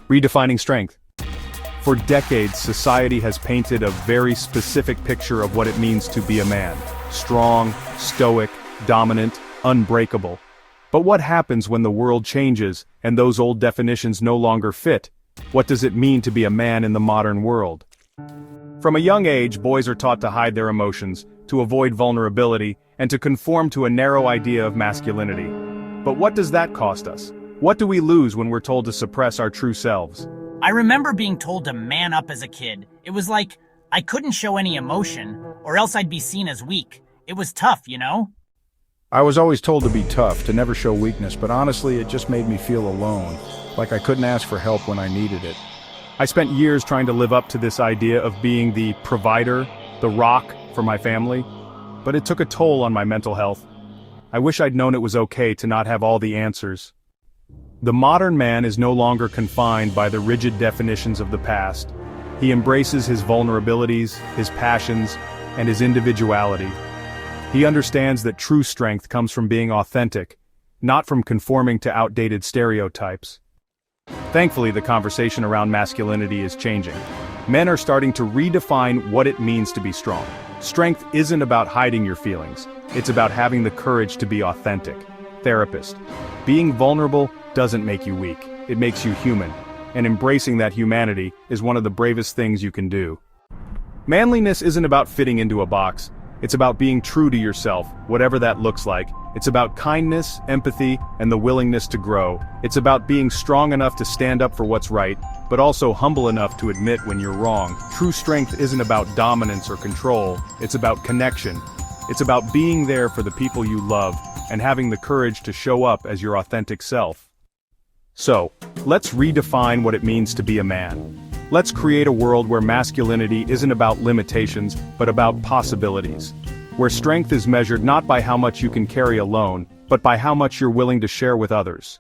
Redefining strength. For decades, society has painted a very specific picture of what it means to be a man. Strong, stoic, dominant, unbreakable. But what happens when the world changes and those old definitions no longer fit? What does it mean to be a man in the modern world? From a young age, boys are taught to hide their emotions, to avoid vulnerability, and to conform to a narrow idea of masculinity. But what does that cost us? What do we lose when we're told to suppress our true selves? I remember being told to man up as a kid. It was like, I couldn't show any emotion, or else I'd be seen as weak. It was tough, you know? I was always told to be tough, to never show weakness, but honestly, it just made me feel alone, like I couldn't ask for help when I needed it. I spent years trying to live up to this idea of being the provider, the rock for my family, but it took a toll on my mental health. I wish I'd known it was okay to not have all the answers. The modern man is no longer confined by the rigid definitions of the past. He embraces his vulnerabilities, his passions, and his individuality. He understands that true strength comes from being authentic, not from conforming to outdated stereotypes. Thankfully, the conversation around masculinity is changing. Men are starting to redefine what it means to be strong. Strength isn't about hiding your feelings. It's about having the courage to be authentic. Therapist. Being vulnerable doesn't make you weak. It makes you human. And embracing that humanity is one of the bravest things you can do. Manliness isn't about fitting into a box. It's about being true to yourself, whatever that looks like. It's about kindness, empathy, and the willingness to grow. It's about being strong enough to stand up for what's right, but also humble enough to admit when you're wrong. True strength isn't about dominance or control. It's about connection. It's about being there for the people you love, and having the courage to show up as your authentic self. So, let's redefine what it means to be a man. Let's create a world where masculinity isn't about limitations, but about possibilities. Where strength is measured not by how much you can carry alone, but by how much you're willing to share with others.